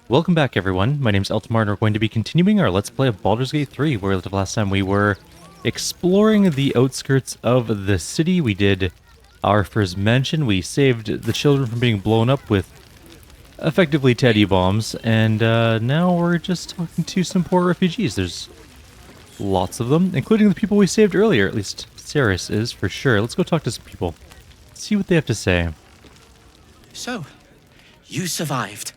Welcome back, everyone. My name's Eltamar, and we're going to be continuing our Let's Play of Baldur's Gate 3, where the last time we were exploring the outskirts of the city. We did our first mansion. We saved the children from being blown up with effectively teddy bombs, and now we're just talking to some poor refugees. There's lots of them, including the people we saved earlier. At least Ceres is, for sure. Let's go talk to some people. See what they have to say. So, you survived.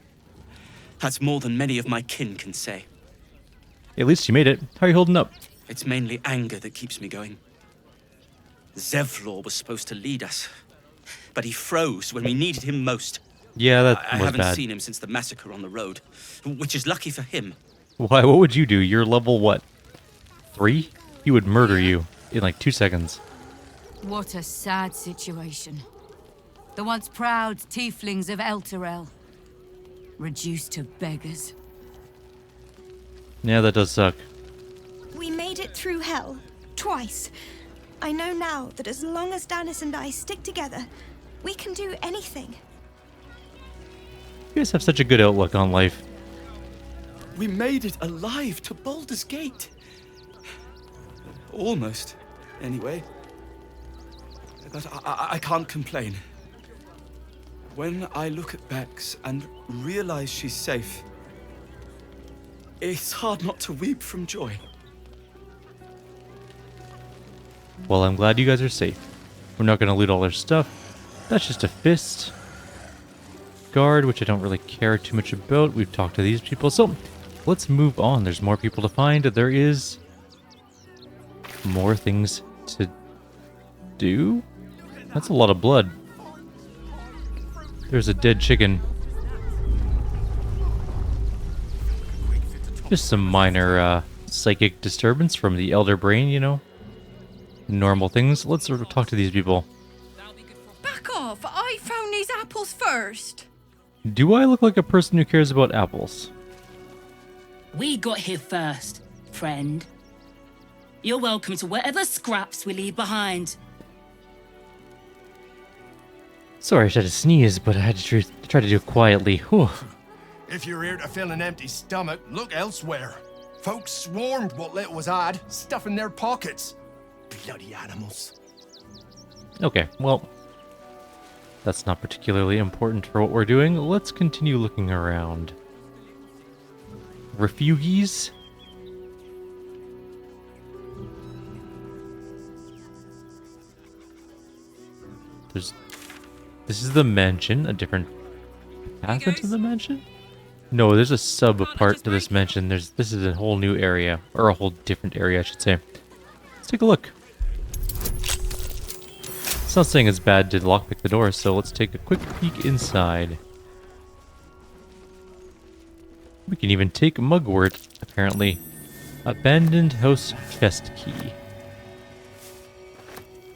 That's more than many of my kin can say. At least you made it. How are you holding up? It's mainly anger that keeps me going. Zevlor was supposed to lead us, but he froze when we needed him most. Yeah, that I was haven't bad. seen him since the massacre on the road, which is lucky for him. Why? What would you do? You're level what? 3? He would murder you in like 2 seconds. What a sad situation. The once proud tieflings of Elturel, reduced to beggars. Yeah, that does suck. We made it through hell, twice. I know now that as long as Danis and I stick together, we can do anything. You guys have such a good outlook on life. We made it alive to Baldur's Gate. Almost, anyway. But I can't complain. When I look at Bex and realize she's safe, it's hard not to weep from joy. Well, I'm glad you guys are safe. We're not going to loot all their stuff. That's just a fist. Guard, which I don't really care too much about. We've talked to these people. So, let's move on. There's more people to find. There is more things to do. That's a lot of blood. There's a dead chicken. Just some minor psychic disturbance from the elder brain, you know. Normal things. Let's sort of talk to these people. Back off! I found these apples first. Do I look like a person who cares about apples? We got here first, friend. You're welcome to whatever scraps we leave behind. Sorry, I tried to sneeze, but I had to try to do it quietly. Whew. If you're here to fill an empty stomach, look elsewhere. Folks swarmed what little was had, stuffing their pockets. Bloody animals. Okay, well, that's not particularly important for what we're doing. Let's continue looking around. Refugees? This is the mansion, a different path into the mansion? No, there's a sub part to this mansion. This is a whole new area, or a whole different area, I should say. Let's take a look. It's not saying it's bad to lockpick the door, so let's take a quick peek inside. We can even take mugwort, apparently. Abandoned house chest key.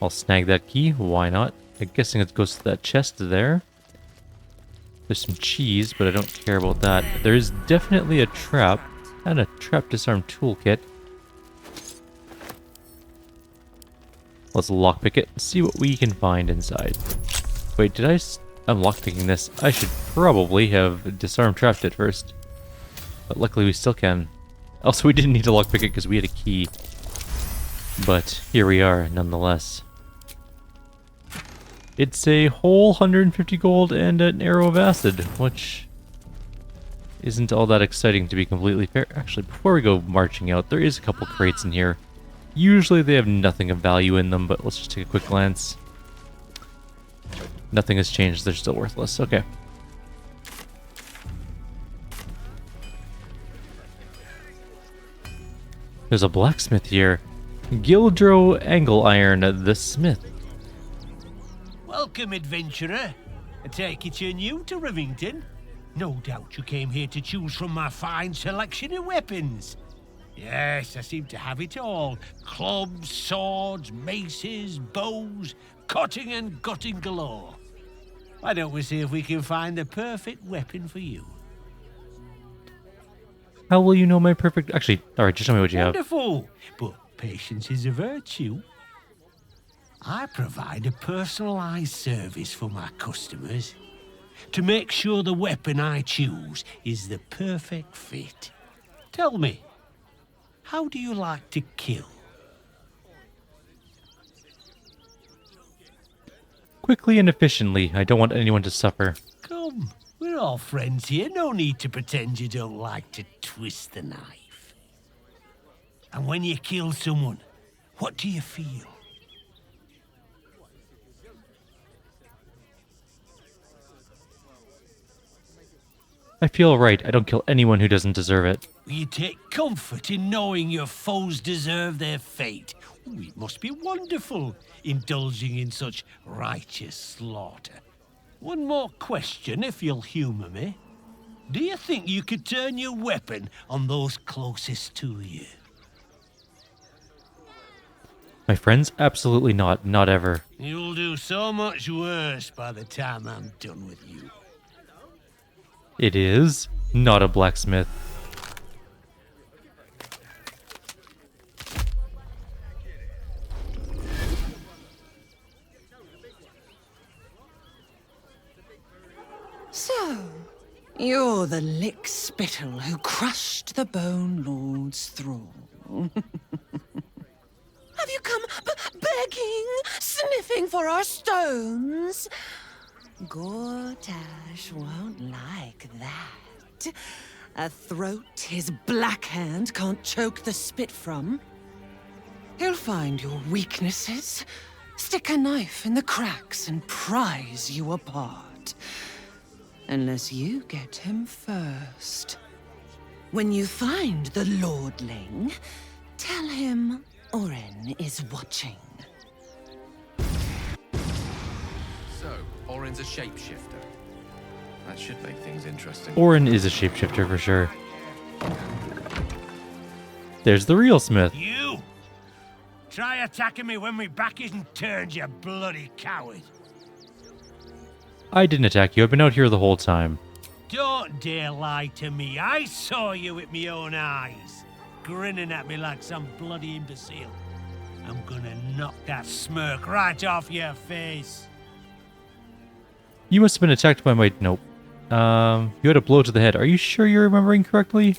I'll snag that key, why not? I'm guessing it goes to that chest there. There's some cheese, but I don't care about that. There is definitely a trap, and a trap disarm toolkit. Let's lockpick it and see what we can find inside. Wait, I'm lockpicking this. I should probably have disarm trapped it first. But luckily we still can. Also, we didn't need to lockpick it because we had a key. But here we are, nonetheless. It's a whole 150 gold and an arrow of acid, which isn't all that exciting to be completely fair. Actually, before we go marching out, there is a couple crates in here. Usually they have nothing of value in them, but let's just take a quick glance. Nothing has changed, they're still worthless. Okay. There's a blacksmith here. Gildro Angle Iron, the smith. Welcome, adventurer. I take it you're new to Rivington. No doubt you came here to choose from my fine selection of weapons. Yes, I seem to have it all. Clubs, swords, maces, bows, cutting and gutting galore. Why don't we see if we can find the perfect weapon for you? How will you know my perfect... Actually, alright, just tell me what you have. Wonderful, but patience is a virtue. I provide a personalized service for my customers. to make sure the weapon I choose is the perfect fit. Tell me, how do you like to kill? Quickly and efficiently. I don't want anyone to suffer. Come, we're all friends here. No need to pretend you don't like to twist the knife. And when you kill someone, what do you feel? I feel right. I don't kill anyone who doesn't deserve it. You take comfort in knowing your foes deserve their fate. Ooh, it must be wonderful, indulging in such righteous slaughter. One more question, if you'll humour me. Do you think you could turn your weapon on those closest to you? My friends, absolutely not. Not ever. You'll do so much worse by the time I'm done with you. It is not a blacksmith. So, you're the lick-spittle who crushed the Bone Lord's thrall. Have you come begging, sniffing for our stones? Gortash won't like that. A throat his black hand can't choke the spit from. He'll find your weaknesses, stick a knife in the cracks and prise you apart. Unless you get him first. When you find the Lordling, tell him Orin is watching. So, Orin's a shapeshifter. That should make things interesting. Orin is a shapeshifter for sure. There's the real Smith. You! Try attacking me when my back isn't turned, you bloody coward. I didn't attack you. I've been out here the whole time. Don't dare lie to me. I saw you with my own eyes, grinning at me like some bloody imbecile. I'm gonna knock that smirk right off your face. You must have been attacked by my... Nope. You had a blow to the head. Are you sure you're remembering correctly?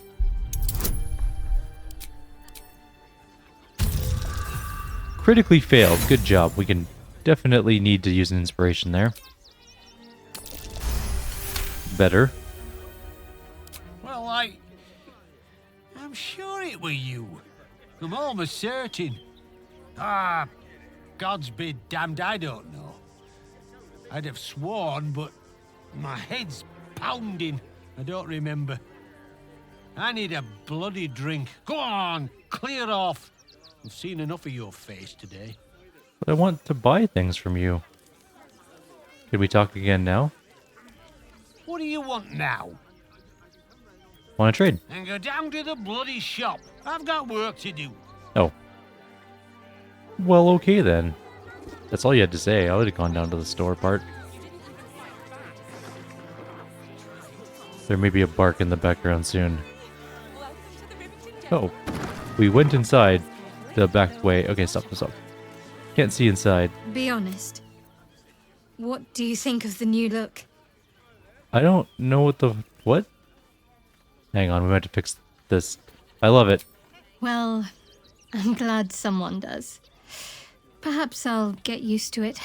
Critically failed. Good job. We can definitely need to use an inspiration there. Better. Well, I'm sure it were you. I'm almost certain. Ah, God's be damned, I don't know. I'd have sworn, but my head's pounding. I don't remember. I need a bloody drink. Go on, clear off. I've seen enough of your face today. But I want to buy things from you. Could we talk again now? What do you want now? Want to trade? And go down to the bloody shop. I've got work to do. Oh. Well, okay then. That's all you had to say. I would have gone down to the store part. There may be a bark in the background soon. Oh. We went inside the back way. Okay, stop. Can't see inside. Be honest. What do you think of the new look? I don't know what the... What? Hang on, we might have to fix this. I love it. Well, I'm glad someone does. Perhaps I'll get used to it.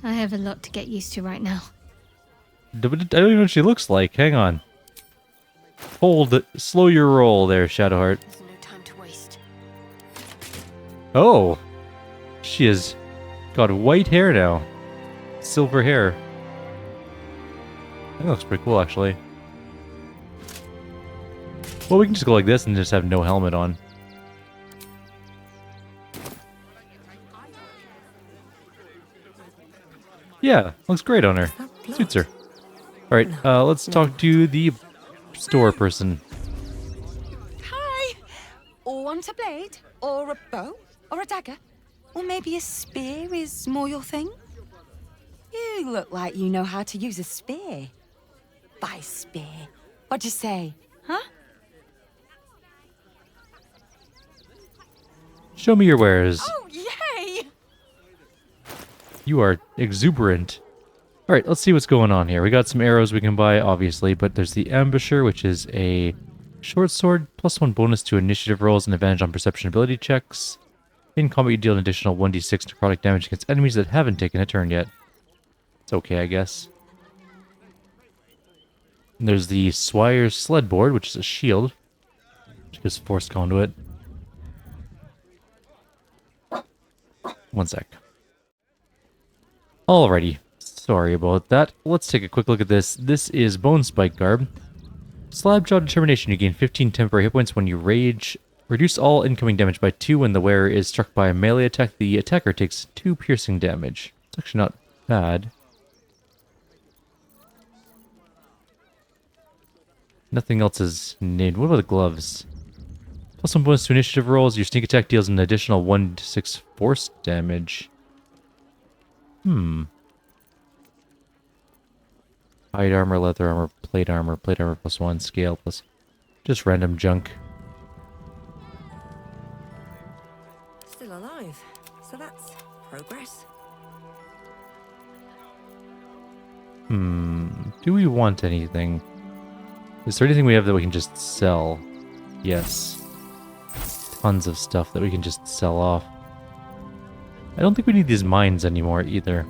I have a lot to get used to right now. I don't even know what she looks like. Hang on. Hold. Slow your roll there, Shadowheart. There's no time to waste. Oh! She has got white hair now. Silver hair. That looks pretty cool, actually. Well, we can just go like this and just have no helmet on. Yeah, looks great on her. Suits her. Alright, let's talk to the store person. Hi! Or want a blade? Or a bow? Or a dagger? Or maybe a spear is more your thing? You look like you know how to use a spear. Buy spear. What'd you say? Huh? Show me your wares. Oh, yay! You are exuberant. Alright, let's see what's going on here. We got some arrows we can buy, obviously, but there's the Ambusher, which is a short sword, +1 bonus to initiative rolls and advantage on perception ability checks. In combat, you deal an additional 1d6 necrotic damage against enemies that haven't taken a turn yet. It's okay, I guess. And there's the Swire's Sled Board, which is a shield, which gives force conduit. One sec. Alrighty. Sorry about that. Let's take a quick look at this. This is Bone Spike Garb. Slabjaw Determination. You gain 15 temporary hit points when you rage. Reduce all incoming damage by 2 when the wearer is struck by a melee attack. The attacker takes 2 piercing damage. It's actually not bad. Nothing else is named. What about the gloves? +1 bonus to initiative rolls. Your sneak attack deals an additional 1d6 force damage. Hide armor, leather armor, plate armor +1, scale plus just random junk. Still alive, so that's progress. Do we want anything? Is there anything we have that we can just sell? Yes. Tons of stuff that we can just sell off. I don't think we need these mines anymore either.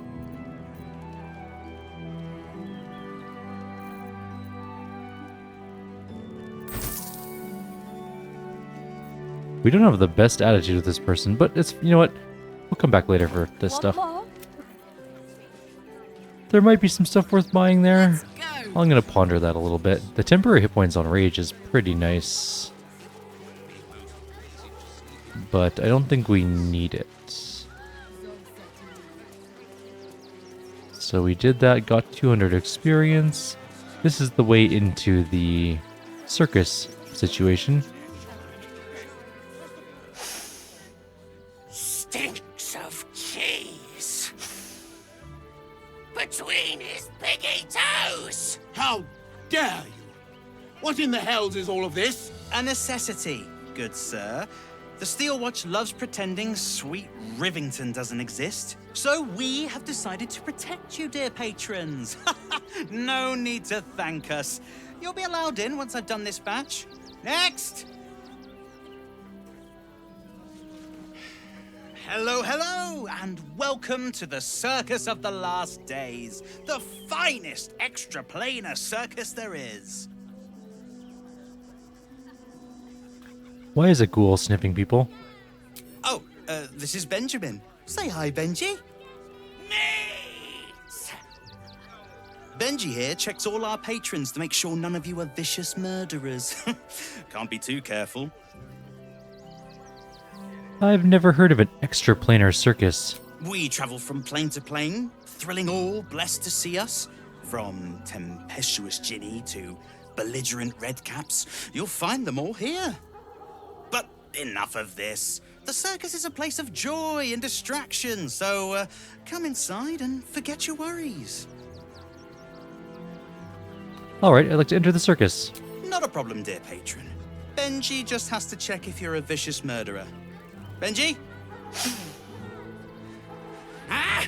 We don't have the best attitude with this person, but it's, you know what? We'll come back later for this stuff. There might be some stuff worth buying there. I'm gonna ponder that a little bit. The temporary hit points on rage is pretty nice, but I don't think we need it. So we did that, got 200 experience. This is the way into the circus situation. Stinks of cheese between his piggy toes. How dare you? What in the hells is all of this? A necessity, good sir. The Steel Watch loves pretending sweet Rivington doesn't exist. So we have decided to protect you, dear patrons. No need to thank us. You'll be allowed in once I've done this batch. Next! Hello, hello, and welcome to the Circus of the Last Days, the finest extra-planar circus there is. Why is a ghoul sniffing people? Oh, this is Benjamin. Say hi, Benji. Benji here checks all our patrons to make sure none of you are vicious murderers. Can't be too careful. I've never heard of an extra-planar circus. We travel from plane to plane, thrilling all blessed to see us. From tempestuous Ginny to belligerent redcaps, you'll find them all here. But enough of this. The circus is a place of joy and distraction, so come inside and forget your worries. Alright, I'd like to enter the circus. Not a problem, dear patron. Benji just has to check if you're a vicious murderer. Benji? Ah!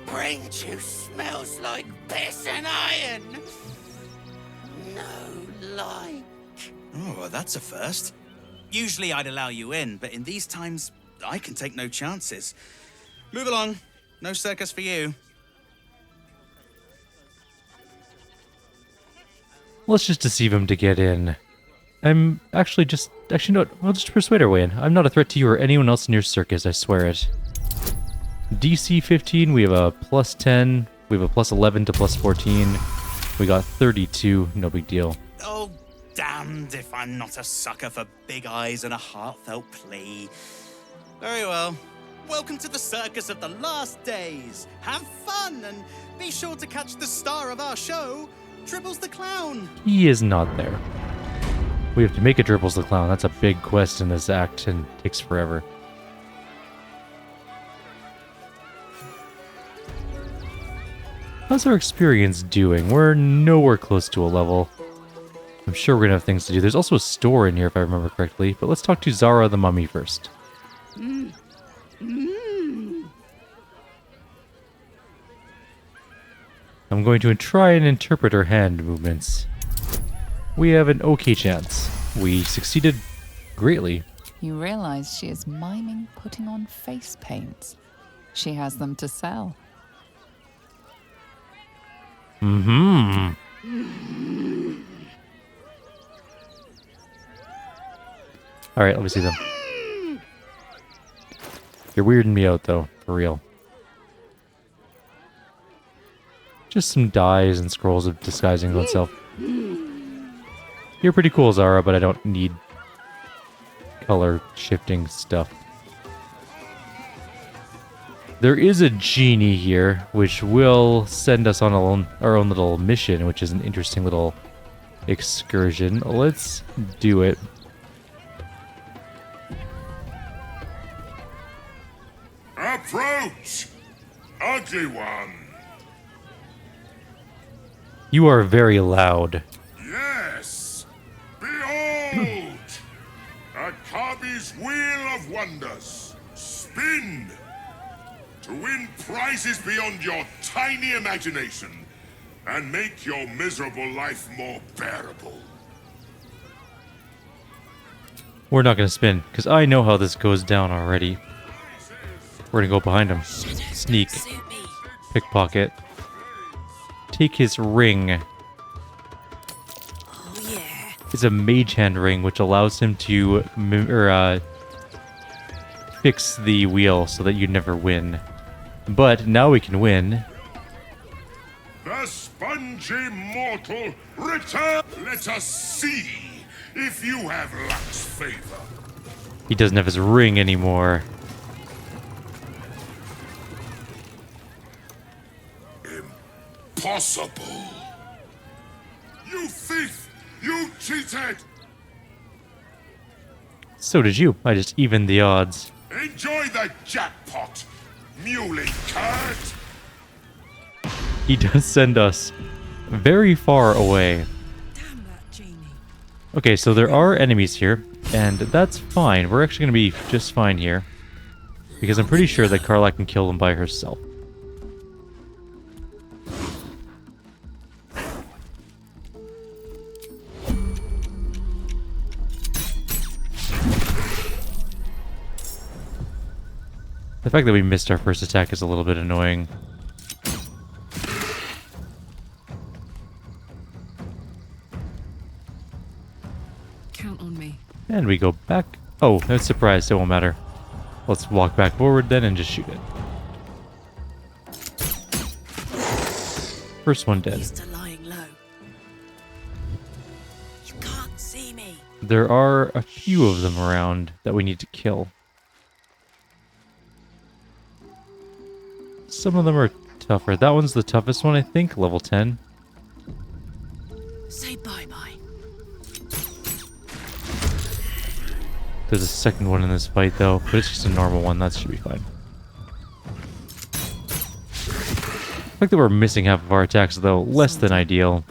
Brain juice smells like piss and iron. No like. Oh, that's a first. Usually I'd allow you in, but in these times, I can take no chances. Move along. No circus for you. Let's just deceive him to get in. I'm actually no, we'll just persuade our way in. I'm not a threat to you or anyone else in your circus, I swear it. DC 15, we have a +10, we have a +11 to +14. We got 32, no big deal. Oh, damned if I'm not a sucker for big eyes and a heartfelt plea. Very well. Welcome to the Circus of the Last Days. Have fun and be sure to catch the star of our show, Dribbles the Clown. He is not there. We have to make a Dribbles the Clown. That's a big quest in this act and takes forever. How's our experience doing? We're nowhere close to a level. I'm sure we're gonna have things to do. There's also a store in here if I remember correctly, but let's talk to Zara the Mummy first. I'm going to try and interpret her hand movements. We have an okay chance. We succeeded greatly. You realize she is miming putting on face paints. She has them to sell. Mm-hmm. Alright, let me see them. You're weirding me out, though, for real. Just some dyes and scrolls of disguising oneself. You're pretty cool, Zara, but I don't need color shifting stuff. There is a genie here, which will send us on our own little mission, which is an interesting little excursion. Let's do it. Approach, ugly one. You are very loud. Yes, behold, a Kabi's wheel of wonders. Spin to win prizes beyond your tiny imagination and make your miserable life more bearable. We're not going to spin, because I know how this goes down already. We're going to go behind him. Sneak. Pickpocket. Take his ring. Oh, yeah. It's a mage hand ring, which allows him to fix the wheel so that you never win. But now we can win. The spongy mortal return. Let us see if you have luck's favor. He doesn't have his ring anymore. Impossible. You thief! You cheated! So did you. I just evened the odds. Enjoy the jackpot, muley curt! He does send us very far away. Okay, so there are enemies here, and that's fine. We're actually going to be just fine here, because I'm pretty sure that Carla can kill them by herself. The fact that we missed our first attack is a little bit annoying. Count on me. And we go back. Oh, that's surprised. It won't matter. Let's walk back forward then and just shoot it. First one dead. Used to lying low. You can't see me. There are a few of them around that we need to kill. Some of them are tougher. That one's the toughest one, I think. Level 10. Say bye-bye. There's a second one in this fight, though, but it's just a normal one. That should be fine. I like that we're missing half of our attacks, though. Less than ideal.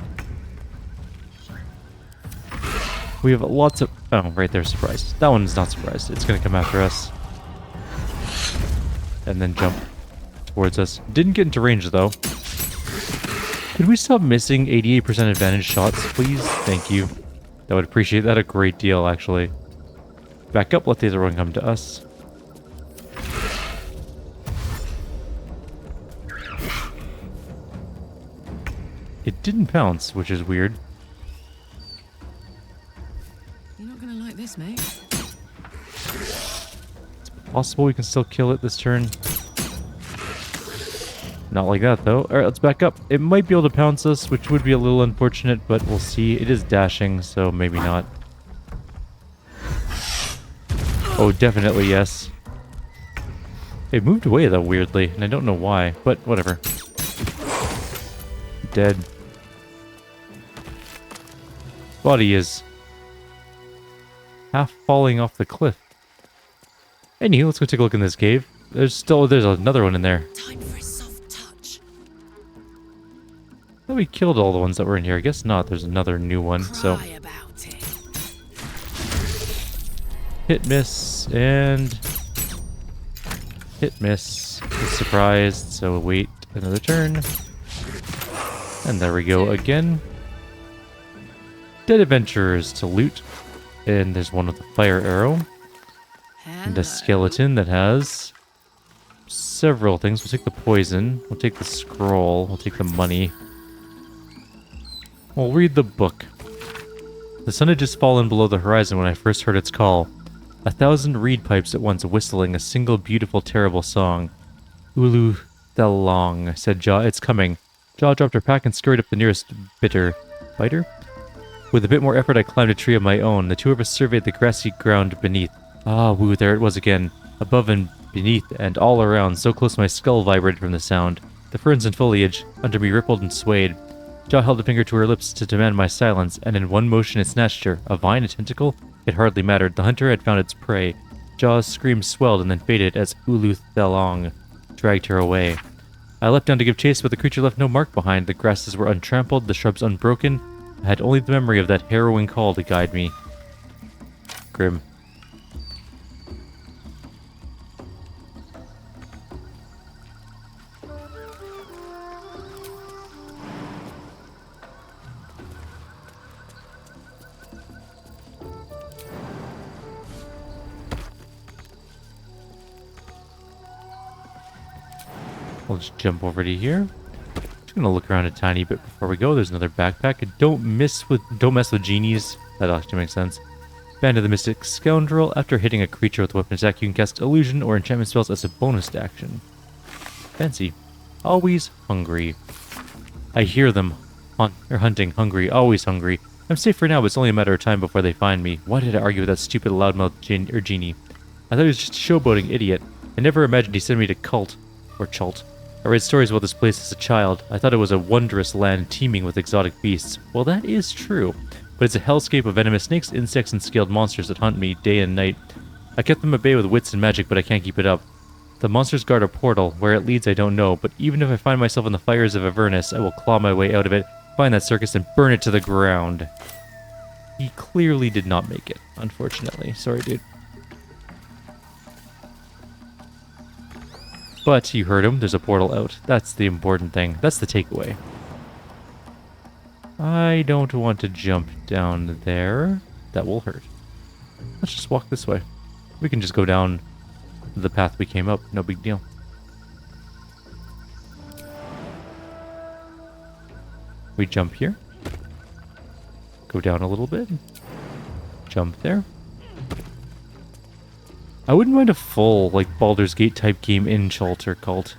We have lots of... Oh, right there, surprised. That one's not surprised. It's going to come after us. And then jump towards us. Didn't get into range, though. Could we stop missing 88% advantage shots, please? Thank you. I would appreciate that a great deal, actually. Back up, let the other one come to us. It didn't pounce, which is weird. You're not gonna like this, mate. It's possible we can still kill it this turn. Not like that, though. Alright, let's back up. It might be able to pounce us, which would be a little unfortunate, but we'll see. It is dashing, so maybe not. Oh, definitely yes. It moved away, though, weirdly, and I don't know why, but whatever. Dead. Body is half falling off the cliff. Anywho, let's go take a look in this cave. There's another one in there. Time for a soft touch. I thought we killed all the ones that were in here. I guess not. There's another new one, so... Hit, miss, and... Hit, miss. It's surprised, so wait another turn. And there we go again. Dead adventurers to loot. And there's one with a fire arrow. And a skeleton that has several things. We'll take the poison. We'll take the scroll. We'll take the money. We'll read the book. The sun had just fallen below the horizon when I first heard its call. 1,000 reed pipes at once whistling a single beautiful, terrible song. Ulu Thelong, said Jaw. It's coming. Jaw dropped her pack and scurried up the nearest biter. With a bit more effort, I climbed a tree of my own. The two of us surveyed the grassy ground beneath. Ah, woo, there it was again. Above and beneath and all around, so close my skull vibrated from the sound. The ferns and foliage under me rippled and swayed. Jaw held a finger to her lips to demand my silence, and in one motion it snatched her. A vine, a tentacle? It hardly mattered. The hunter had found its prey. Jaw's scream swelled and then faded as Ulu Thelong dragged her away. I leapt down to give chase, but the creature left no mark behind. The grasses were untrampled, the shrubs unbroken. I had only the memory of that harrowing call to guide me. Grim. We'll just jump over to here. Just gonna look around a tiny bit before we go. There's another backpack. Don't mess with genies. That actually makes sense. Band of the Mystic Scoundrel. After hitting a creature with a weapon attack, you can cast illusion or enchantment spells as a bonus action. Fancy. Always hungry. I hear them. Hunting. Hungry. Always hungry. I'm safe for now, but it's only a matter of time before they find me. Why did I argue with that stupid loudmouth genie? I thought he was just a showboating idiot. I never imagined he'd send me to cult. Or Chult. I read stories about this place as a child. I thought it was a wondrous land teeming with exotic beasts. Well, that is true. But it's a hellscape of venomous snakes, insects, and scaled monsters that hunt me day and night. I kept them at bay with wits and magic, but I can't keep it up. The monsters guard a portal. Where it leads, I don't know. But even if I find myself in the fires of Avernus, I will claw my way out of it, find that circus, and burn it to the ground. He clearly did not make it, unfortunately. Sorry, dude. But you heard him. There's a portal out. That's the important thing. That's the takeaway. I don't want to jump down there. That will hurt. Let's just walk this way. We can just go down the path we came up. No big deal. We jump here. Go down a little bit. Jump there. I wouldn't mind a full, like, Baldur's Gate type game in Chult or Cult.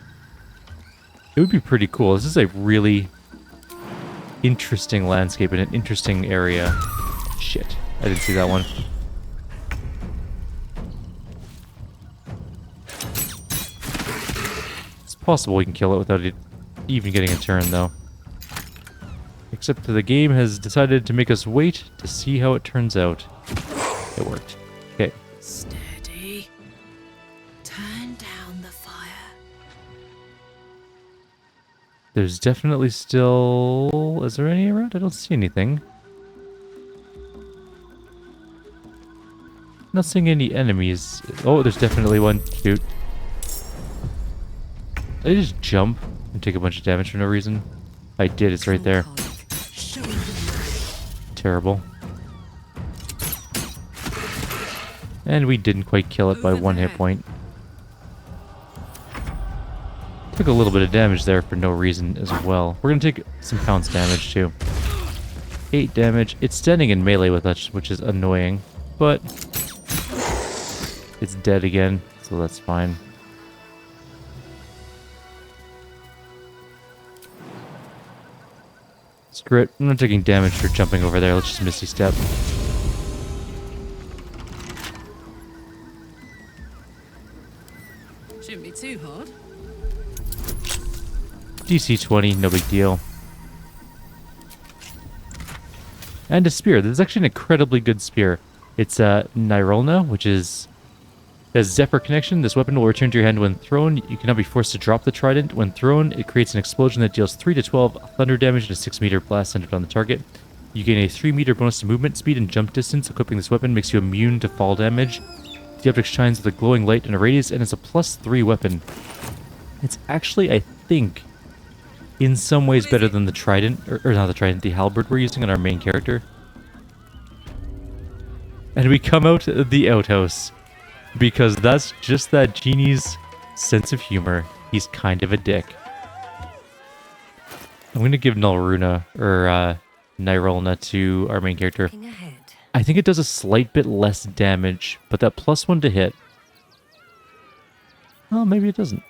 It would be pretty cool. This is a really interesting landscape in an interesting area. Shit. I didn't see that one. It's possible we can kill it without it even getting a turn, though. Except the game has decided to make us wait to see how it turns out. It worked. Okay. Steady. Turn down the fire. There's definitely still... Is there any around? I don't see anything. Not seeing any enemies. Oh, there's definitely one. Shoot. Did I just jump and take a bunch of damage for no reason? I did. It's right there. Terrible. And we didn't quite kill it by 1 hit point. Took a little bit of damage there for no reason as well. We're going to take some pounce damage too. 8 damage. It's standing in melee with us, which is annoying. But it's dead again, so that's fine. Screw it. I'm not taking damage for jumping over there. Let's just Misty Step. Shouldn't be too hard. DC 20, no big deal. And a spear. This is actually an incredibly good spear. It's Nirolna, which is... has Zephyr connection. This weapon will return to your hand when thrown. You cannot be forced to drop the trident. When thrown, it creates an explosion that deals 3 to 12 thunder damage and a 6-meter blast centered on the target. You gain a 3-meter bonus to movement speed and jump distance. Equipping this weapon makes you immune to fall damage. The object shines with a glowing light and a radius, and it's a +3 weapon. It's actually, I think, in some ways better than the trident, or not the trident, the halberd we're using on our main character. And we come out the outhouse, because that's just that genie's sense of humor. He's kind of a dick. I'm going to give Nalruna, or Nyrolna to our main character. I think it does a slight bit less damage, but that +1 to hit. Well, maybe it doesn't.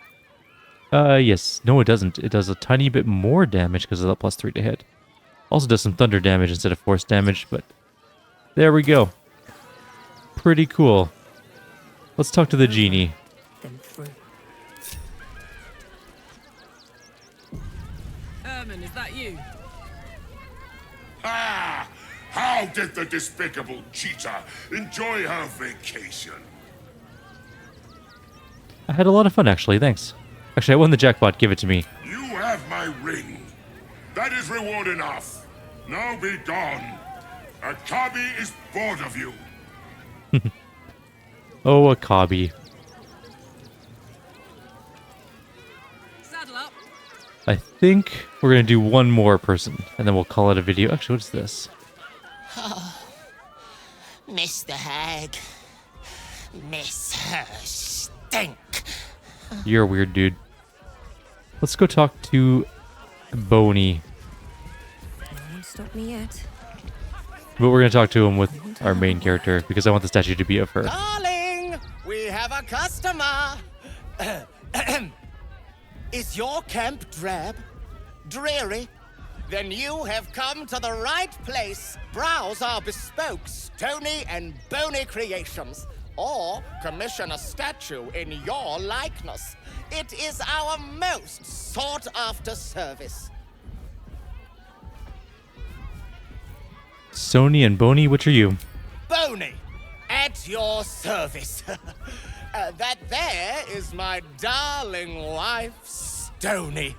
Yes. No, it doesn't. It does a tiny bit more damage because of that +3 to hit. Also does some thunder damage instead of force damage, but there we go. Pretty cool. Let's talk to the genie. Herman, is that you? Ah! How did the despicable cheetah enjoy her vacation? I had a lot of fun, actually. Thanks. Actually, I won the jackpot. Give it to me. You have my ring. That is reward enough. Now be gone. Akabi is bored of you. Oh, Akabi. Saddle up. I think we're going to do one more person, and then we'll call it a video. Actually, what's this? Oh, Mr. Hag. Miss her stink. You're a weird dude. Let's go talk to Boney. Won't stop me yet. But we're going to talk to him with our main character, because I want the statue to be of her. Darling, we have a customer. Is your camp drab? Dreary? Then you have come to the right place. Browse our bespoke, stony and bony creations, or commission a statue in your likeness. It is our most sought-after service. Sony and Boney, which are you? Boney, at your service. That there is my darling wife, Stony.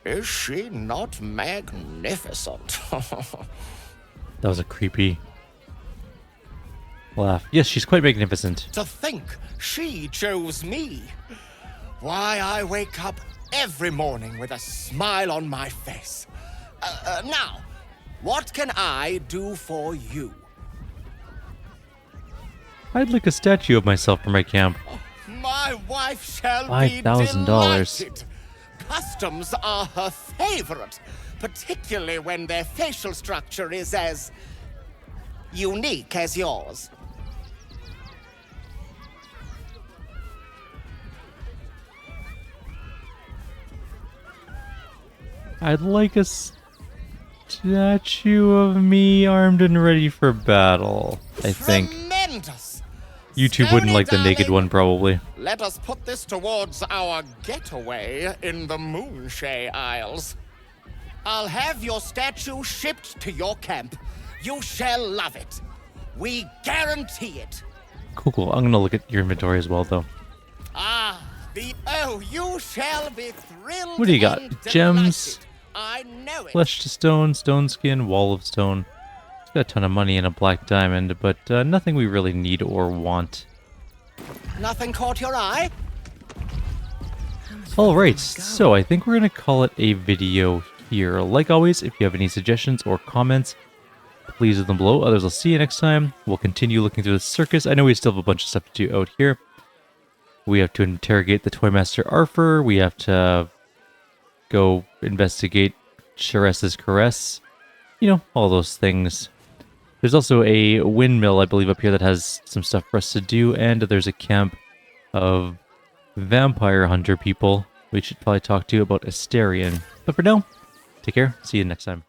Is she not magnificent? That was a creepy laugh. Yes, she's quite magnificent. To think she chose me. Why, I wake up every morning with a smile on my face. Now, what can I do for you? I'd like a statue of myself for my camp. My wife shall be $5,000. delighted. Customs are her favorite, particularly when their facial structure is as unique as yours. I'd like a statue of me armed and ready for battle, I think. Tremendous! You two wouldn't like the naked one, probably. Let us put this towards our getaway in the Moonshay Isles. I'll have your statue shipped to your camp. You shall love it. We guarantee it. Cool, cool. I'm gonna look at your inventory as well, though. You shall be thrilled. What do you got? and Gems, delighted. I know it. flesh to stone, stone skin, wall of stone. It's got a ton of money and a black diamond, but nothing we really need or want. Nothing caught your eye? Alright, so I think we're going to call it a video here. Like always, if you have any suggestions or comments, please leave them below. Others, I'll see you next time. We'll continue looking through the circus. I know we still have a bunch of stuff to do out here. We have to interrogate the Toymaster Arthur. We have to go investigate Cheressa's Caress. You know, all those things. There's also a windmill, I believe, up here that has some stuff for us to do, and there's a camp of vampire hunter people we should probably talk to about Asterion. But for now, take care. See you next time.